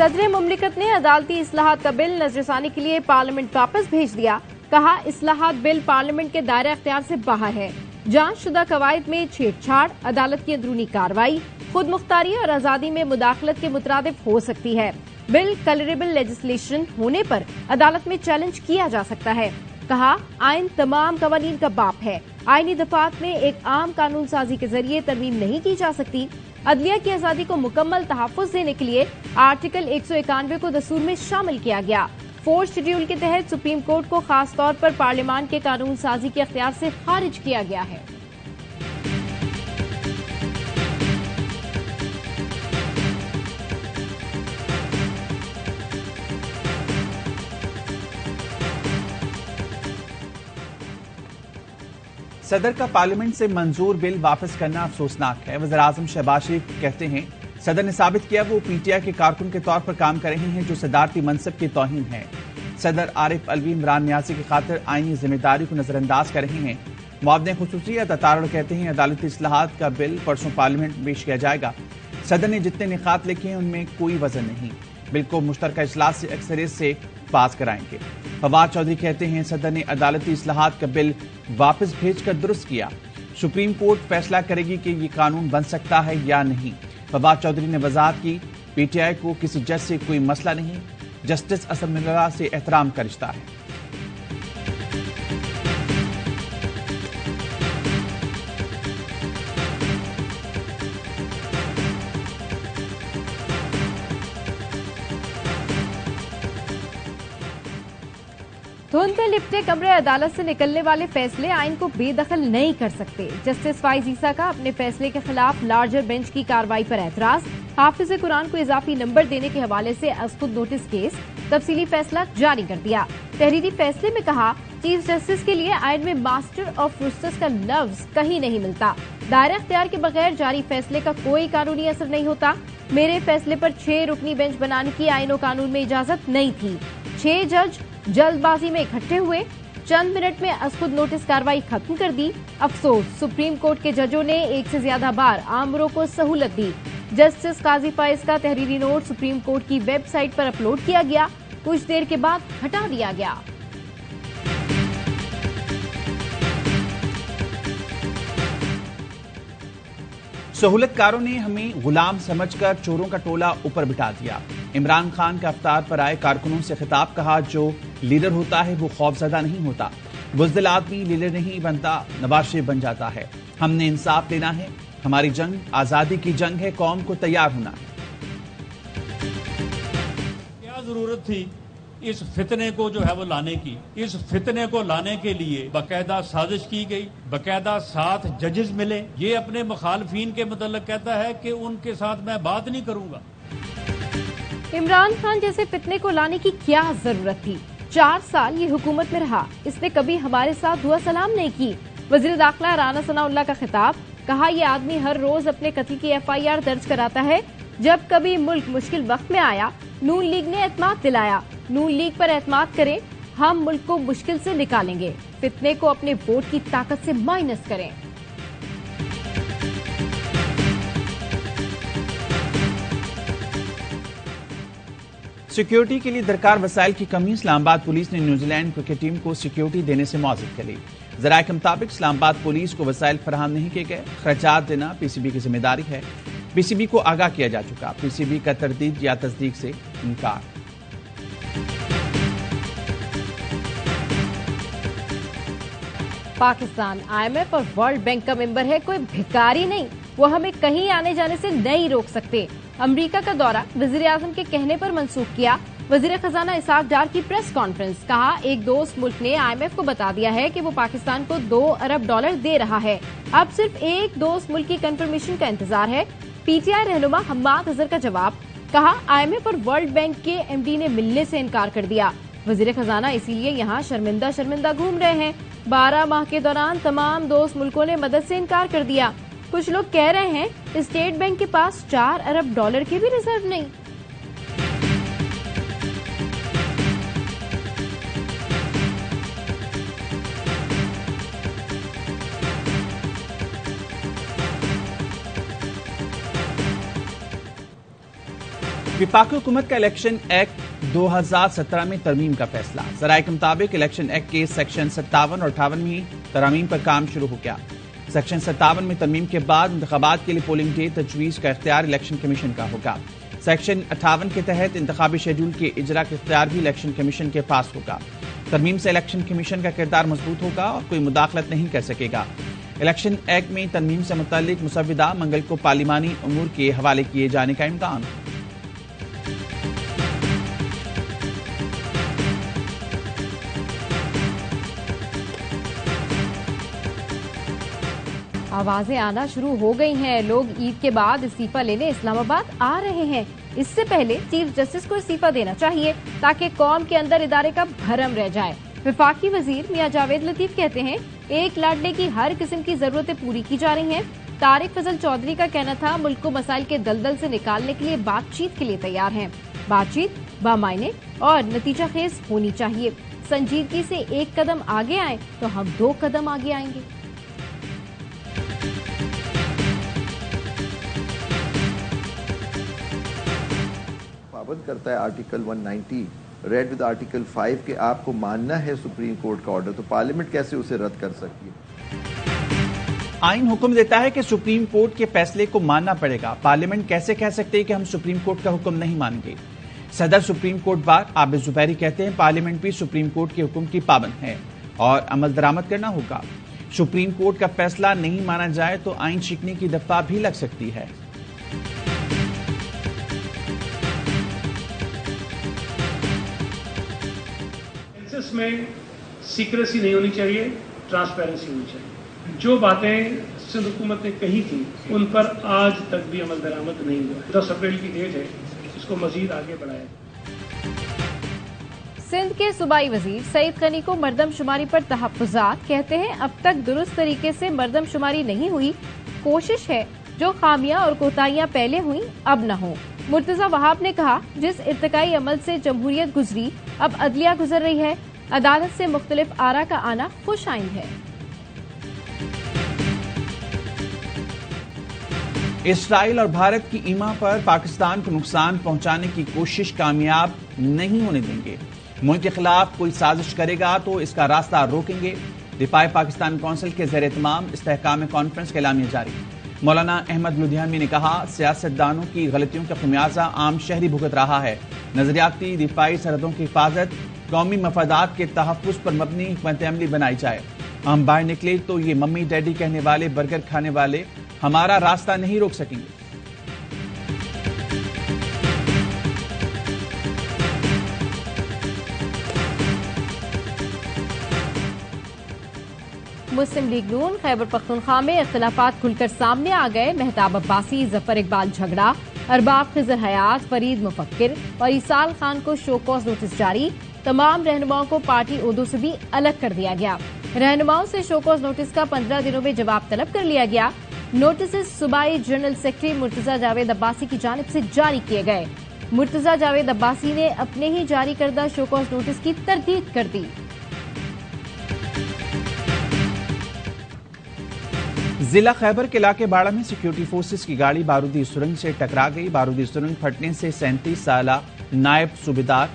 सदर मुमलिकत ने अदालती इस्लाहात का बिल नजरसानी के लिए पार्लियामेंट वापस भेज दिया। कहा, इस्लाहात बिल पार्लियामेंट के दायरे अख्तियार से बाहर है। जांच शुदा कवायद में छेड़छाड़, अदालत की अंदरूनी कार्रवाई, खुद मुख्तारी और आजादी में मुदाखलत के मुतरादिफ हो सकती है। बिल कलरेबल लेजिस्लेशन होने पर अदालत में चैलेंज किया जा सकता है। कहा, आइन तमाम कवानीन का बाप है। आईनी दफात में एक आम कानून साजी के जरिए तरमीम नहीं की जा सकती। अदलिया की आजादी को मुकम्मल तहफ़्फ़ुज़ देने के लिए आर्टिकल 191 को दस्तूर में शामिल किया गया। 4th शेड्यूल के तहत सुप्रीम कोर्ट को खास तौर पर पार्लियामान के कानून साजी के अख्तियार से खारिज किया गया है। सदर का पार्लियामेंट से मंजूर बिल वापस करना अफसोसनाक है। वज़ीर-ए-आज़म शहबाज शरीफ कहते हैं, सदर ने साबित किया वो पीटीआई के कारकुन के तौर पर काम कर रहे हैं जो सदारती मनसब की तौहीन है। सदर आरिफ अलवी इमरान नियाज़ी की खातिर आईनी जिम्मेदारी को नजरअंदाज कर रहे हैं। मुआवने खुसूसियत अतारड़ कहते हैं, अदालती इस्लाहात का बिल परसों पार्लियामेंट में पेश किया जाएगा। सदर ने जितने निकात लिखे हैं उनमें कोई वजन नहीं। बिल को मुश्तरका इजलास से अक्सरियत से पास कराएंगे। फवाद चौधरी कहते हैं, सदर ने अदालती इस्लाहात का बिल वापस भेजकर दुरुस्त किया। सुप्रीम कोर्ट फैसला करेगी कि ये कानून बन सकता है या नहीं। फवाद चौधरी ने वजाहत की, पीटीआई को किसी जज से कोई मसला नहीं, जस्टिस असदुल्लाह से एहतराम का रिश्ता है। धुंध में लिपटे कमरे अदालत से निकलने वाले फैसले आइन को बेदखल नहीं कर सकते। जस्टिस फाइज ईसा का अपने फैसले के खिलाफ लार्जर बेंच की कार्रवाई पर एतराज। हाफिज कुरान को इजाफी नंबर देने के हवाले से अज़खुद नोटिस केस, तफसीली फैसला जारी कर दिया। तहरीरी फैसले में कहा, चीफ जस्टिस के लिए आइन में मास्टर ऑफ रुस्टस का लफ्ज कहीं नहीं मिलता। दायरा अख्तियार के बगैर जारी फैसले का कोई कानूनी असर नहीं होता। मेरे फैसले पर 6 रुकनी बेंच बनाने की आइन और कानून में इजाजत नहीं थी। 6 जज जल्दबाजी में इकट्ठे हुए, चंद मिनट में अज़खुद नोटिस कार्रवाई खत्म कर दी। अफसोस, सुप्रीम कोर्ट के जजों ने एक से ज्यादा बार आमरों को सहूलत दी। जस्टिस काजी फाइज का तहरीरी नोट सुप्रीम कोर्ट की वेबसाइट पर अपलोड किया गया, कुछ देर के बाद हटा दिया गया। सहूलतकारों ने हमें गुलाम समझकर चोरों का टोला ऊपर बिठा दिया। इमरान खान का अफ्तार पर आए कारकुनों से खिताब। कहा, जो लीडर होता है वो खौफजदा नहीं होता। बुज़दिल आदमी लीडर नहीं बनता, नवाज शरीफ बन जाता है। हमने इंसाफ लेना है। हमारी जंग आजादी की जंग है, कौम को तैयार होना है। क्या जरूरत थी इस फितने को जो है वो लाने की? इस फितने को लाने के लिए बाकायदा साजिश की गई, बाकायदा 7 जजेस मिले। ये अपने मुखालफीन के मतलब कहता है कि उनके साथ मैं बात नहीं करूंगा। इमरान खान जैसे फितने को लाने की क्या जरूरत थी? 4 साल ये हुकूमत में रहा, इसने कभी हमारे साथ दुआ सलाम नहीं की। वजीर दाखिला राना सनाउल्लाह का खिताब। कहा, यह आदमी हर रोज अपने कत्ल की FIR दर्ज कराता है। जब कभी मुल्क मुश्किल वक्त में आया, नून लीग ने एतमाद दिलाया। नून लीग पर एतमाद करें, हम मुल्क को मुश्किल से निकालेंगे। फितने को अपने वोट की ताकत से माइनस करें। सिक्योरिटी के लिए दरकार वसाइल की कमी। इस्लामाबाद पुलिस ने न्यूजीलैंड क्रिकेट टीम को सिक्योरिटी देने से मौजूद कर ली। जराये के मुताबिक इस्लामाबाद पुलिस को वसाइल फराहम नहीं किए गए। खर्चात देना PCB की जिम्मेदारी है। PCB को आगाह किया जा चुका। PCB का तरदीद या तस्दीक से इनकार। पाकिस्तान IMF और वर्ल्ड बैंक का मेंबर है, कोई भिखारी नहीं। वो हमें कहीं आने जाने से नहीं रोक सकते। अमेरिका का दौरा वजीर-ए-आज़म के कहने पर मंसूख किया। वजीर खजाना इसाक डार की प्रेस कॉन्फ्रेंस। कहा, एक दोस्त मुल्क ने IMF को बता दिया है कि वो पाकिस्तान को $2 अरब दे रहा है। अब सिर्फ एक दोस्त मुल्क की कंफर्मेशन का इंतजार है। PTI रहनुमा हम्माद अजहर का जवाब। कहा, IMF और वर्ल्ड बैंक के MD ने मिलने से इनकार कर दिया। वजीर खजाना इसीलिए यहाँ शर्मिंदा घूम रहे हैं। 12 माह के दौरान तमाम दोस्त मुल्कों ने मदद से इनकार कर दिया। कुछ लोग कह रहे हैं स्टेट बैंक के पास $4 अरब के भी रिजर्व नहीं। विफाकी हुकूमत का इलेक्शन एक्ट 2017 में तरमीम का फैसला। ज़राए के मुताबिक इलेक्शन एक्ट के सेक्शन 57 और 58 में तरमीम पर काम शुरू हो गया। सेक्शन 57 में तरमीम के बाद इंतखाबात के लिए पोलिंग डे तजवीज का इख्तियार इलेक्शन कमीशन का होगा। सेक्शन 58 के तहत इंतखाबी शेड्यूल के इजरा का इख्तियार भी इलेक्शन कमीशन के पास होगा। तरमीम से इलेक्शन कमीशन का किरदार मजबूत होगा और कोई मुदाखलत नहीं कर सकेगा। इलेक्शन एक्ट में तरमीम से मुताल्लिक मुसविदा मंगल को पार्लिमानी उमूर के हवाले किए जाने का इम्कान। आवाजें आना शुरू हो गई हैं। लोग ईद के बाद इस्तीफा लेने इस्लामाबाद आ रहे हैं। इससे पहले चीफ जस्टिस को इस्तीफा देना चाहिए ताकि कौम के अंदर इदारे का भरम रह जाए। विफाकी वजीर मियां जावेद लतीफ कहते हैं, एक लाडले की हर किस्म की जरूरतें पूरी की जा रही हैं। तारिक फजल चौधरी का कहना था, मुल्क को मसाइल के दलदल से निकालने के लिए बातचीत के लिए तैयार हैं। बातचीत बामायने और नतीजा खेज होनी चाहिए। संजीदगी से एक कदम आगे आए तो हम 2 कदम आगे आएंगे। पाबंद करता है आर्टिकल 190 रेड विद आर्टिकल 5 के आपको मानना है सुप्रीम कोर्ट का ऑर्डर, तो पार्लियामेंट कैसे उसे रद्द कर सकती है? आइन हुक्म देता है कि सुप्रीम कोर्ट के फैसले को मानना पड़ेगा। पार्लियामेंट कैसे कह सकते हैं कि हम सुप्रीम कोर्ट का हुक्म नहीं मानेंगे? सदर supreme court bar Abid Zubairi कहते हैं, पार्लियामेंट भी सुप्रीम कोर्ट के हुक्म की पाबंद है और अमल दरामद करना होगा। सुप्रीम कोर्ट का फैसला नहीं माना जाए तो आइन सीखने की दफा भी लग सकती है। सेंसस में सीक्रेसी नहीं होनी चाहिए, ट्रांसपेरेंसी होनी चाहिए। जो बातें सिंध हुकूमत ने कही थी उन पर आज तक भी अमल दरामद नहीं हुआ। 10 अप्रैल की डेट है, इसको मजीद आगे बढ़ाया। सिंध के सूबाई वजीर सईद गनी को मरदमशुमारी पर तहफ्फुज़ात। कहते हैं, अब तक दुरुस्त तरीके से मरदमशुमारी नहीं हुई। कोशिश है जो खामियां और कोताहियां पहले हुई अब न हो। मुर्तजा वहाब ने कहा, जिस इर्तिकाई अमल से जमहूरियत गुजरी अब अदलिया गुजर रही है। अदालत से मुख्तलिफ आरा का आना खुश आइंद है। इसराइल और भारत की ईमा पर पाकिस्तान को नुकसान पहुंचाने की कोशिश कामयाब नहीं होने देंगे। मुल्क के खिलाफ कोई साजिश करेगा तो इसका रास्ता रोकेंगे। दिफाई पाकिस्तान कौंसिल के ज़ेर एहतमाम इस्तेहकाम कॉन्फ्रेंस का एलामिया जारी। मौलाना अहमद लुधियानवी ने कहा, सियासतदानों की गलतियों का खमियाजा आम शहरी भुगत रहा है। नजरियाती दिफाई सरहदों की हिफाजत, कौमी मफादात के तहफ़्फ़ुज़ पर मबनी हिकमत अमली बनाई जाए। हम बाहर निकले तो ये मम्मी डैडी कहने वाले, बर्गर खाने वाले हमारा रास्ता नहीं रोक सकेंगे। मुस्लिम लीग नून खैबर पख्तूनख्वा में इख्तिलाफात खुलकर सामने आ गए। मेहताब अब्बासी, जफर इकबाल झगड़ा, अरबाब खिजर हयात, फरीद मुफक्किर और ईसाल खान को शो कॉज नोटिस जारी। तमाम रहनुमाओं को पार्टी उहदों से भी अलग कर दिया गया। रहनुमाओं से शो कॉज नोटिस का 15 दिनों में जवाब तलब कर लिया गया। नोटिस सूबाई जनरल सेक्रेटरी मुर्तजा जावेद अब्बासी की जानिब से जारी किए गए। मुर्तजा जावेद अब्बासी ने अपने ही जारी करदा शो कॉज नोटिस की तरदीद कर दी। जिला खैबर के इलाके बाड़ा में सिक्योरिटी फोर्सेस की गाड़ी बारूदी सुरंग से टकरा गई। बारूदी सुरंग फटने से 37 साला नायब सूबेदार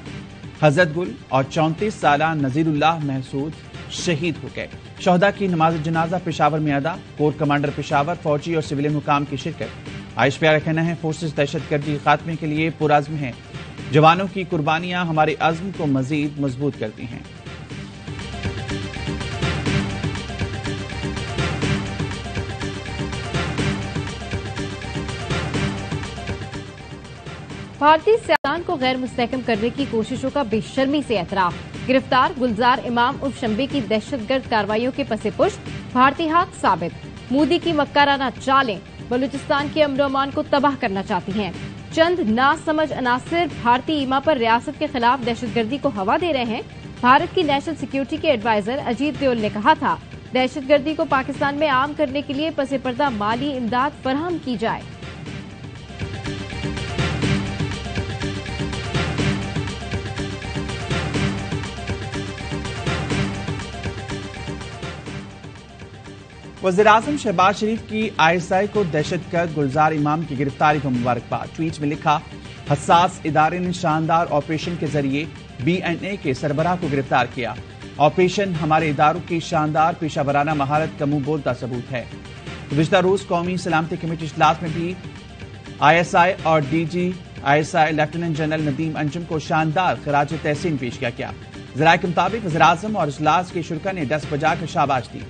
हजरत गुल और 34 साला नजीरुल्लाह महसूद शहीद हो गए। शहदा की नमाज जनाजा पेशावर में अदा। कोर कमांडर पेशावर, फौजी और सिविलियन हुकाम की शिरकत। आइशपिया का कहना है, फोर्सेस दहशतगर्दी खात्मे के लिए पुरअज़्म हैं। जवानों की कुर्बानियां हमारे अज़्म को मजीद मजबूत करती हैं। भारतीय सियासतदान को गैर मुस्तहकम करने की कोशिशों का बेशर्मी से एतराफ। गिरफ्तार गुलजार इमाम उर्फ शंबे की दहशतगर्द कार्रवाइयों के पसे पुश्त भारतीय हाथ साबित। मोदी की मक्काराना चालें बलूचिस्तान के अमन अमान को तबाह करना चाहती हैं। चंद नासमझ अनासिर भारतीय ईमा पर रियासत के खिलाफ दहशतगर्दी को हवा दे रहे हैं। भारत की नेशनल सिक्योरिटी के एडवाइजर अजीत देओल ने कहा था, दहशतगर्दी को पाकिस्तान में आम करने के लिए पसे पर्दा माली इमदाद फराहम की जाए। वज़ीर-ए-आज़म शहबाज शरीफ की ISI को दहशतगर्द गुलजार इमाम की गिरफ्तारी पर मुबारकबाद। ट्वीट में लिखा, हसास इदारे ने शानदार ऑपरेशन के जरिए BNA के सरबराह को गिरफ्तार किया। ऑपरेशन हमारे इदारों की शानदार पेशा वराना महारत का मुंह बोलता सबूत है। गुज़िश्ता रोज कौमी सलामती कमेटी इजलास में भी ISI और DG ISI lieutenant general Nadeem Anjum को शानदार खराज तहसीन पेश किया गया। ज़राए के मुताबिक वज़ीर-ए-आज़म और इजलास के शुरा ने डस बजाकर शाबाश दी।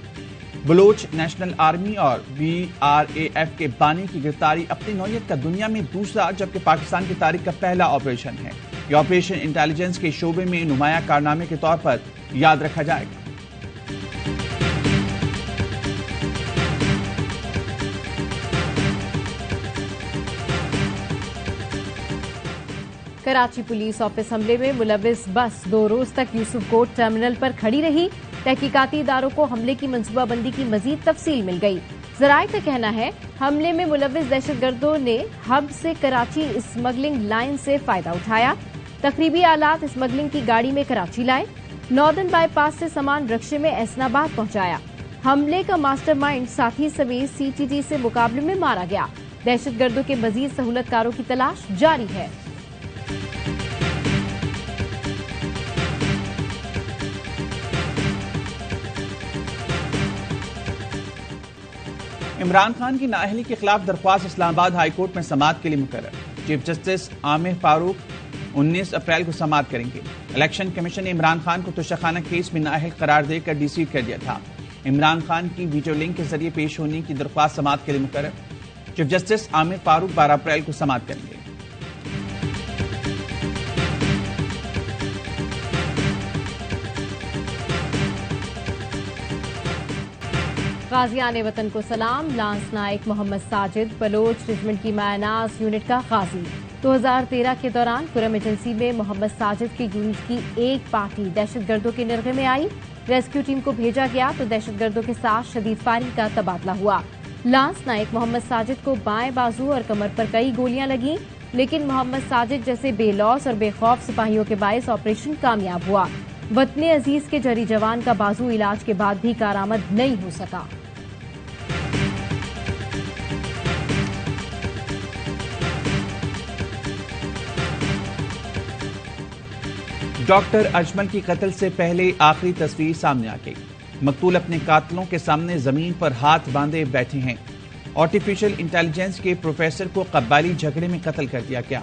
बलोच नेशनल आर्मी और BRAF के बानी की गिरफ्तारी अपनी नौयत का दुनिया में दूसरा जबकि पाकिस्तान की तारीख का पहला ऑपरेशन है। यह ऑपरेशन इंटेलिजेंस के शोबे में नुमाया कारनामे के तौर पर याद रखा जाएगा। कराची पुलिस ऑफिस हमले में मुलविस बस 2 रोज तक यूसुफ कोट टर्मिनल पर खड़ी रही। तहकीकाती इदारों को हमले की मंसूबाबंदी की मजीद तफसील मिल गई। जराये का कहना है हमले में मुलविस दहशतगर्दों ने हब से कराची स्मगलिंग लाइन से फायदा उठाया। तकरीबी आलात स्मगलिंग की गाड़ी में कराची लाए, नॉर्दर्न बाईपास से सामान रक्शे में एसनाबाद पहुंचाया। हमले का मास्टरमाइंड साथी समेत CTT से मुकाबले में मारा गया। दहशतगर्दों के मजीद सहूलतकारों की तलाश जारी है। इमरान खान की नाअहली के खिलाफ दरख्वास्त इस्लामाबाद हाई कोर्ट में समाअत के लिए मुकर्रर। चीफ जस्टिस आमिर फारूक 19 अप्रैल को समाअत करेंगे। इलेक्शन कमीशन ने इमरान खान को तोशाखाना केस में नाअहल करार देकर डिसीट कर दिया था। इमरान खान की वीडियो लिंक के जरिए पेश होने की दरख्वास्त समाअत के लिए मुकर्रर। चीफ जस्टिस आमिर फारूक 12 अप्रैल को समाअत करेंगे। गाजियान वतन को सलाम। लांस नायक मोहम्मद साजिद बलोच रेजिमेंट की मायनाज यूनिट का गाजी। 2013 के दौरान कुरम एजेंसी में मोहम्मद साजिद के यूनिट की एक पार्टी दहशतगर्दों के निर्गे में आई। रेस्क्यू टीम को भेजा गया तो दहशतगर्दों के साथ शदीद फायरिंग का तबादला हुआ। लांस नायक मोहम्मद साजिद को बाएं बाजू और कमर पर कई गोलियां लगीं, लेकिन मोहम्मद साजिद जैसे बेलौस और बेखौफ सिपाहियों के बायस ऑपरेशन कामयाब हुआ। वतने अजीज के जरी जवान का बाजू इलाज के बाद भी कारामद नहीं हो सका। डॉक्टर अजमल की कत्ल से पहले आखिरी तस्वीर सामने आ गई। मकतूल अपने कातिलों के सामने जमीन पर हाथ बांधे बैठे हैं। आर्टिफिशियल इंटेलिजेंस के प्रोफेसर को कबायली झगड़े में कत्ल कर दिया गया।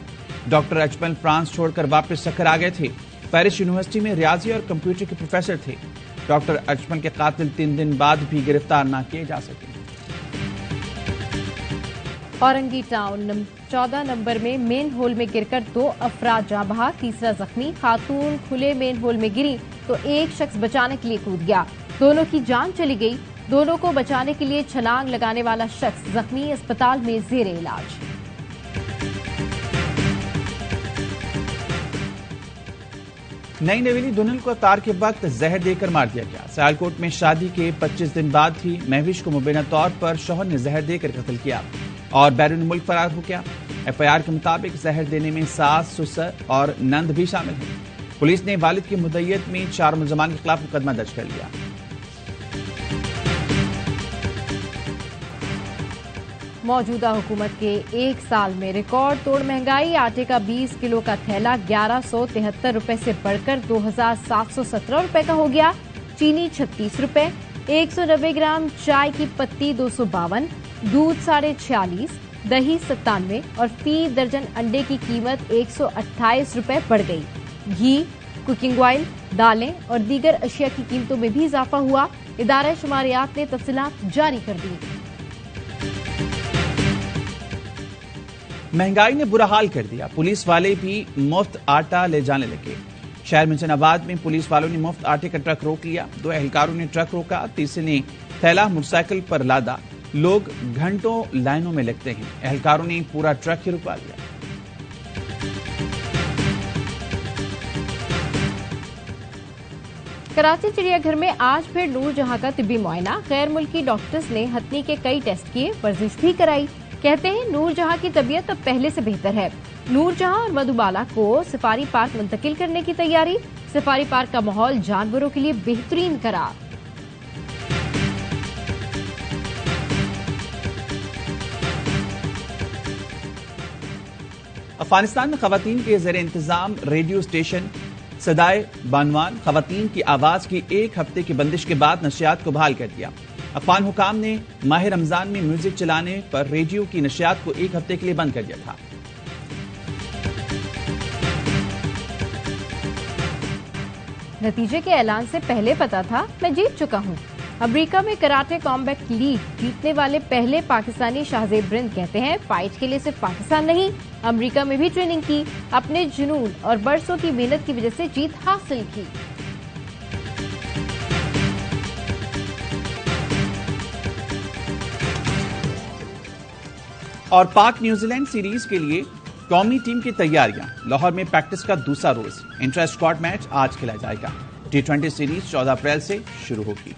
डॉक्टर अजमल फ्रांस छोड़कर वापस सकर आ गए थे। पेरिस यूनिवर्सिटी में रियाजी और कंप्यूटर के प्रोफेसर थे। डॉक्टर अजमल के कातिल 3 दिन बाद भी गिरफ्तार न किए जा सके। औरंगी टाउन 14 नंबर में मेन होल में गिरकर 2 अफराद जाँ बहा, तीसरा जख्मी। खातून खुले मेन होल में गिरी तो एक शख्स बचाने के लिए कूद गया, दोनों की जान चली गई। दोनों को बचाने के लिए छलांग लगाने वाला शख्स जख्मी, अस्पताल में जेर इलाज। नई नवेली दुल्हन को अफ्तार के वक्त जहर देकर मार दिया गया। सियालकोट में शादी के 25 दिन बाद ही महविश को मुबैना तौर पर शौहर ने जहर देकर कत्ल किया और बैरून मुल्क फरार हो गया। FIR के मुताबिक जहर देने में सास, ससुर और नंद भी शामिल हैं। पुलिस ने वालिद की मुद्दईयत में 4 मुलजमान के खिलाफ मुकदमा दर्ज कर लिया। मौजूदा हुकूमत के 1 साल में रिकॉर्ड तोड़ महंगाई। आटे का 20 किलो का थैला 1173 रुपए से बढ़कर 2717 रुपए का हो गया। चीनी 36 रुपए, 190 ग्राम चाय की पत्ती 252, दूध 46.5, दही 97 और फी दर्जन अंडे की कीमत 128 रुपए बढ़ गई। घी, कुकिंग ऑयल, दालें और दीगर अशिया की कीमतों में भी इजाफा हुआ। इदारा शुमारियात ने तफसीलात जारी कर दी। महंगाई ने बुरा हाल कर दिया। पुलिस वाले भी मुफ्त आटा ले जाने लगे। शहर मिंचनाबाद में पुलिस वालों ने मुफ्त आटे का ट्रक रोक लिया। 2 एहलकारों ने ट्रक रोका, तीसरे ने थैला मोटरसाइकिल पर लादा। लोग घंटों लाइनों में लगते हैं। एहलकारों ने पूरा ट्रक ही रुकवा लिया। कराची चिड़ियाघर में आज फिर नूरजहां का तिब्बी मुआयना। गैर मुल्की डॉक्टर्स ने हथनी के कई टेस्ट किए, वर्जिश भी कराई। कहते हैं नूरजहां की तबीयत अब पहले से बेहतर है। नूरजहां और मधुबाला को सफारी पार्क मुंतकिल करने की तैयारी। सफारी पार्क का माहौल जानवरों के लिए बेहतरीन करार। अफगानिस्तान में खवातीन के ज़ेर इंतजाम रेडियो स्टेशन सदाए बानवान खवातीन की आवाज की 1 हफ्ते की बंदिश के बाद नशियात को बहाल कर दिया। अफगान हुकाम ने माह रमजान में म्यूजिक चलाने पर रेडियो की नशियात को 1 हफ्ते के लिए बंद कर दिया था। नतीजे के ऐलान से पहले पता था मैं जीत चुका हूं। अमेरिका में कराटे कॉम्बैट लीग जीतने वाले पहले पाकिस्तानी शाहजेब रिंद कहते हैं, फाइट के लिए सिर्फ पाकिस्तान नहीं, अमेरिका में भी ट्रेनिंग की, अपने जुनून और बरसों की मेहनत की वजह से जीत हासिल की। और पाक न्यूजीलैंड सीरीज के लिए कौमी टीम की तैयारियां। लाहौर में प्रैक्टिस का दूसरा रोज। इंट्रा स्क्वाड मैच आज खेला जाएगा। T20 सीरीज 14 अप्रैल से शुरू होगी।